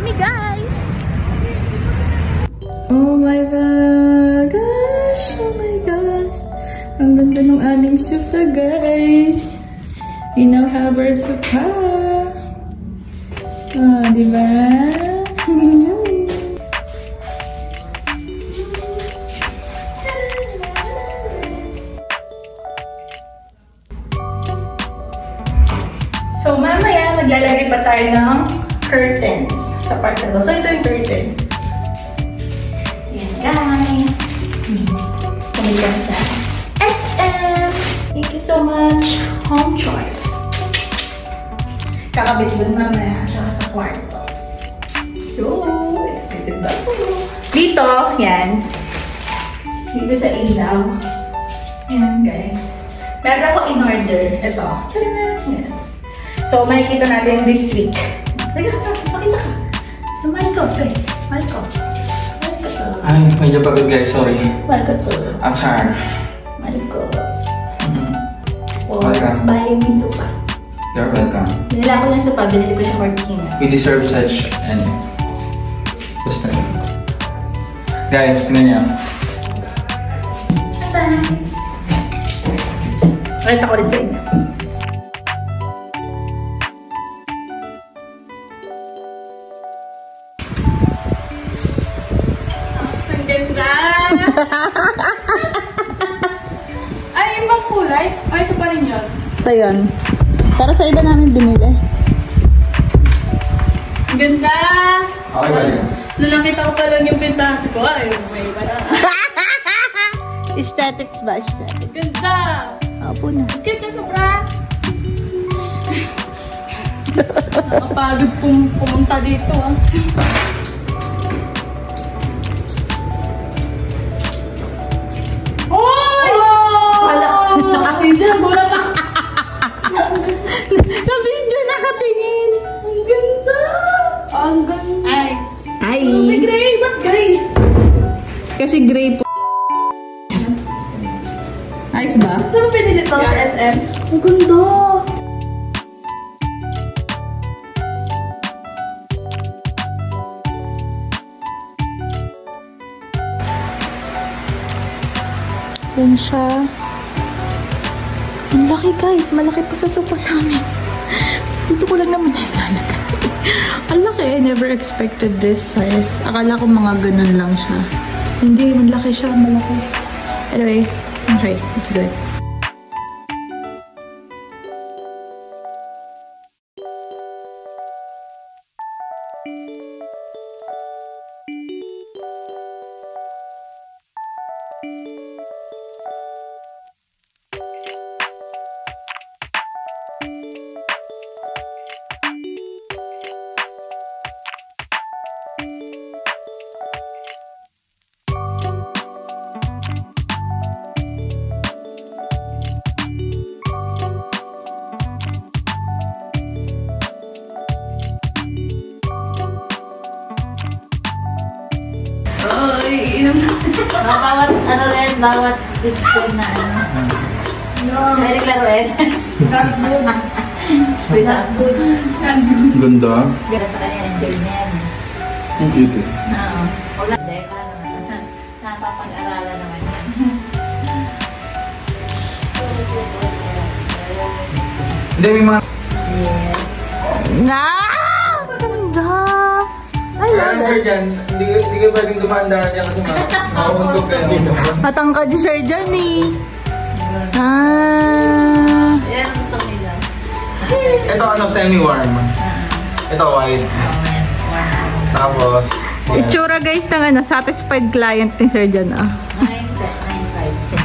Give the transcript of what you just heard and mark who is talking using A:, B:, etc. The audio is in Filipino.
A: kami, guys!
B: Oh my gosh! Oh my gosh! Ang ganda ng aming sofa, guys! We now have our sofa! Ah, diba?
A: So, mamaya, maglalagay pa tayo ng curtains sa part na to. So, ito yung curtain. Ayan, guys. Kumita sa SM. Thank you so much. Home Choice. Kakabit dun mamaya, tsaka sa kwarto. So, excited ba ako? Dito, yan. Dito sa ilaw. Yan, guys. Meron ako in order. Ito. Tcharam! Yan. So, makikita natin this week. Pakita ka. Mahal ko, guys. Mahal ko. Mahal ko to.
C: Ay, medyo pagod guys. Sorry.
A: Mahal ko to.
C: I'm sorry.
A: Mahal ko.
C: Welcome.
A: Buy me sopa.
C: You're welcome.
A: Binila ko yung sopa. Binili ko siya for Tina.
C: We deserve such and basta. Guys, tingnan niyo.
A: Bye! Pakita ko rin sa inyo.
B: Ay, ibang kulay? Ay, ito pa rin yun.
A: Ito yun. Para sa iba namin binili.
B: Ang ganda!
C: Okay ba yun?
B: Nung nakita ko pa lang yung pintahan ko, ay, may iba na.
A: Aesthetics ba? Aesthetics.
B: Ganda!
A: Opo na.
B: Cute na sobra! Nakapagod pumunta dito, ah. Oy!
A: Wala.
B: Nakapin dyan, bulat ako.
A: Sa video nakatingin.
B: Ang ganda! Ang ganda! Ay!
A: Ay!
B: May gray! Ba't gray?
A: Kasi gray po. Ayos ba?
B: Saan mo pinili to sa SM? Ang ganda!
A: Yan siya. Ang laki guys. Malaki pa sa sofa namin. Dito ko lang naman nilalagay. Ang laki. I never expected this size. Akala ko mga ganun lang siya. Hindi. Malaki siya. Malaki. Anyway. Okay. Let's do it. Bawat, ano rin, bawat six-string na ano. No. May naglaro rin.
C: Ganda.
A: Ganda sa kanya, enjoyment.
C: Ang cute eh.
A: Oo. Wala, deka naman. Napapag-aralan naman yan.
C: Hindi, may mga...
A: Yes. Nga! Ganda! I love
C: Sir
A: it.
C: Jan, hindi ka pwedeng dumaan-daan niya kasi makakundog ka din.
A: Matangkad si Sir Jan eh. Ah.
D: Yan ang gusto ko nila.
C: Ito ano, semi-warm. Ito white. Tapos, yan.
A: Itsura guys ng ano, satisfied client ni Sir Jan ah.
D: 9.5.